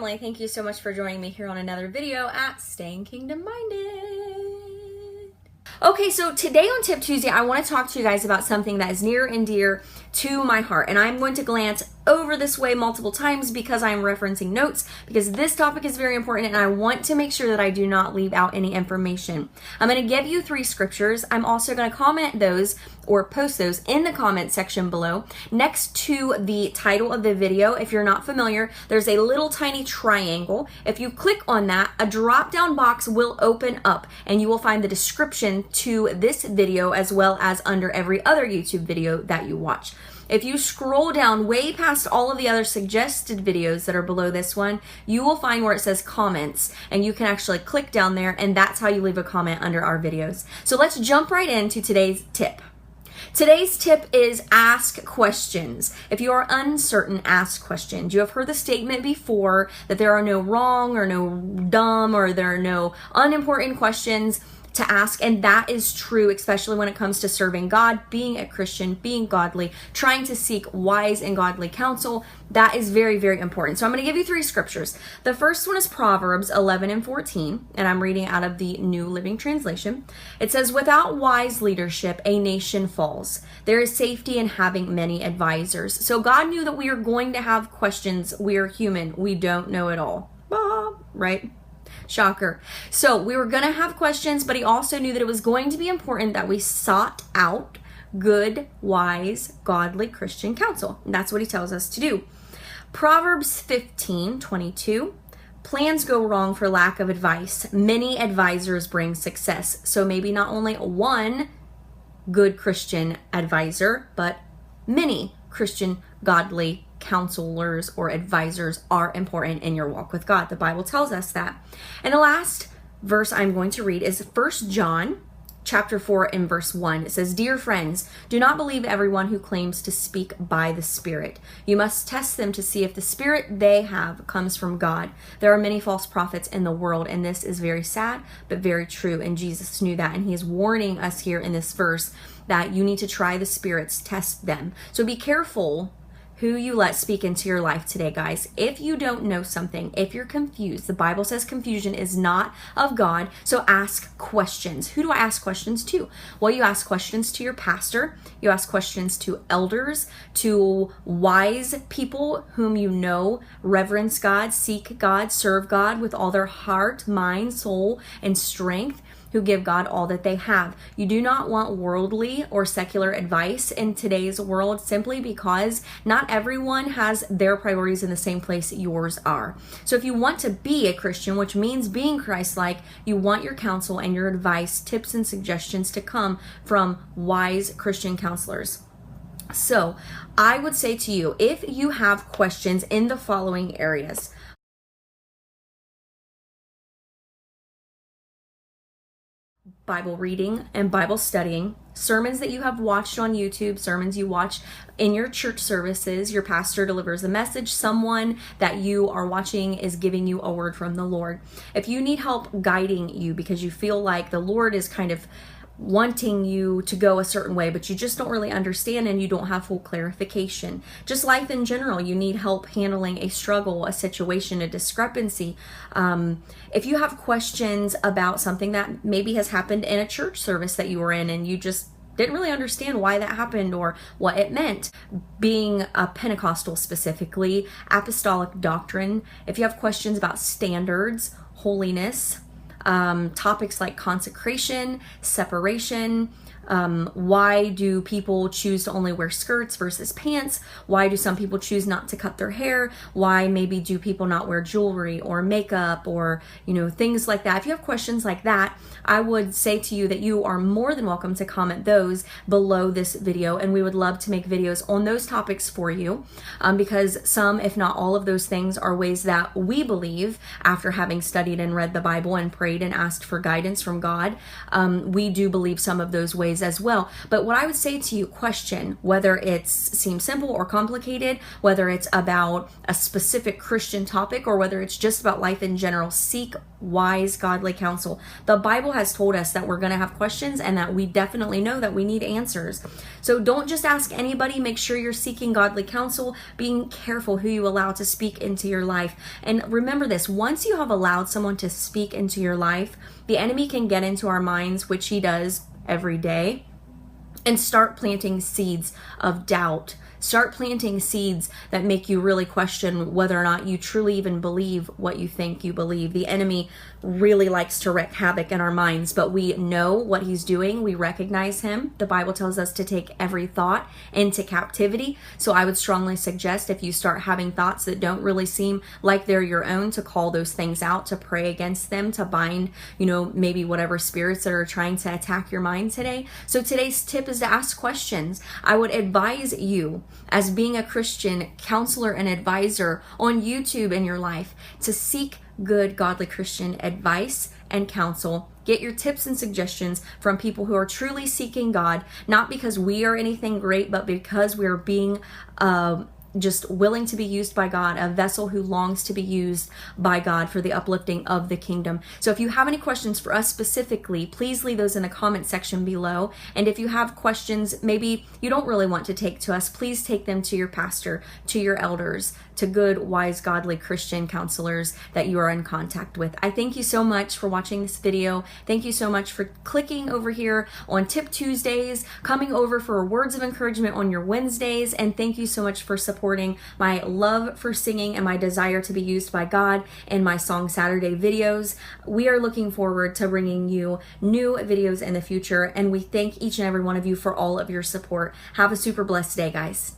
family, thank you so much for joining me here on another video at Staying Kingdom Minded. Okay, so today on Tip Tuesday, I want to talk to you guys about something that is near and dear to my heart. And I'm going to glance over this way multiple times because I'm referencing notes, because this topic is very important and I want to make sure that I do not leave out any information. I'm going to give you 3 scriptures. I'm also going to comment those or post those in the comment section below next to the title of the video. If you're not familiar, there's a little tiny triangle. If you click on that, a drop down box will open up and you will find the description to this video as well as under every other YouTube video that you watch. If you scroll down way past all of the other suggested videos that are below this one, you will find where it says comments, and you can actually click down there, and that's how you leave a comment under our videos. So let's jump right into today's tip. Today's tip is ask questions. If you are uncertain, ask questions. You have heard the statement before that there are no wrong or no dumb or there are no unimportant questions to ask, and that is true, especially when it comes to serving God, being a Christian, being godly, trying to seek wise and godly counsel. That is very, very important. So I'm going to give you 3 scriptures. The first one is Proverbs 11 and 14, and I'm reading out of the New Living Translation. It says, "Without wise leadership, a nation falls. There is safety in having many advisors." So God knew that we are going to have questions. We are human. We don't know it all. Right? Shocker. So we were going to have questions, but he also knew that it was going to be important that we sought out good, wise, godly Christian counsel. And that's what he tells us to do. Proverbs 15:22. "Plans go wrong for lack of advice. Many advisors bring success." So maybe not only one good Christian advisor, but many Christian godly counselors or advisors are important in your walk with God. The Bible tells us that. And the last verse I'm going to read is 1 John chapter 4 and verse 1. It says, "Dear friends, do not believe everyone who claims to speak by the Spirit. You must test them to see if the Spirit they have comes from God. There are many false prophets in the world, and this is very sad, but very true." And Jesus knew that, and he is warning us here in this verse that you need to try the spirits, test them. So be careful who you let speak into your life today, guys. If you don't know something, if you're confused, the Bible says confusion is not of God, so ask questions. Who do I ask questions to? Well, you ask questions to your pastor, you ask questions to elders, to wise people whom you know reverence God, seek God, serve God with all their heart, mind, soul, and strength, who give God all that they have. You do not want worldly or secular advice in today's world simply because not everyone has their priorities in the same place yours are. So if you want to be a Christian, which means being Christ-like, you want your counsel and your advice, tips and suggestions to come from wise Christian counselors. So I would say to you, if you have questions in the following areas: Bible reading and Bible studying, sermons that you have watched on YouTube, sermons you watch in your church services, your pastor delivers a message, someone that you are watching is giving you a word from the Lord. If you need help guiding you because you feel like the Lord is kind of wanting you to go a certain way, but you just don't really understand and you don't have full clarification. Just life in general, you need help handling a struggle, a situation, a discrepancy. If you have questions about something that maybe has happened in a church service that you were in and you just didn't really understand why that happened or what it meant, being a Pentecostal specifically, apostolic doctrine, if you have questions about standards, holiness, topics like consecration, separation, why do people choose to only wear skirts versus pants? Why do some people choose not to cut their hair? Why maybe do people not wear jewelry or makeup or, things like that? If you have questions like that, I would say to you that you are more than welcome to comment those below this video, and we would love to make videos on those topics for you, because some, if not all of those things, are ways that we believe after having studied and read the Bible and prayed and asked for guidance from God. We do believe some of those ways ways as well. But what I would say to you, question whether it seems simple or complicated, whether it's about a specific Christian topic or whether it's just about life in general. Seek wise, godly counsel. The Bible has told us that we're going to have questions and that we definitely know that we need answers. So don't just ask anybody. Make sure you're seeking godly counsel, being careful who you allow to speak into your life. And remember this, once you have allowed someone to speak into your life, the enemy can get into our minds, which he does every day, and start planting seeds of doubt. Start planting seeds that make you really question whether or not you truly even believe what you think you believe. The enemy really likes to wreak havoc in our minds, but we know what he's doing. We recognize him. The Bible tells us to take every thought into captivity. So I would strongly suggest, if you start having thoughts that don't really seem like they're your own, to call those things out, to pray against them, to bind, maybe whatever spirits that are trying to attack your mind today. So today's tip is to ask questions. I would advise you, as being a Christian counselor and advisor on YouTube in your life, to seek good, godly Christian advice and counsel. Get your tips and suggestions from people who are truly seeking God, not because we are anything great, but because we're being just willing to be used by God, a vessel who longs to be used by God for the uplifting of the kingdom. So if you have any questions for us specifically, please leave those in the comment section below. And if you have questions maybe you don't really want to take to us, please take them to your pastor, to your elders, to good, wise, godly Christian counselors that you are in contact with. I thank you so much for watching this video. Thank you so much for clicking over here on Tip Tuesdays, coming over for words of encouragement on your Wednesdays, and thank you so much for supporting my love for singing and my desire to be used by God in my Song Saturday videos. We are looking forward to bringing you new videos in the future, and we thank each and every one of you for all of your support. Have a super blessed day, guys.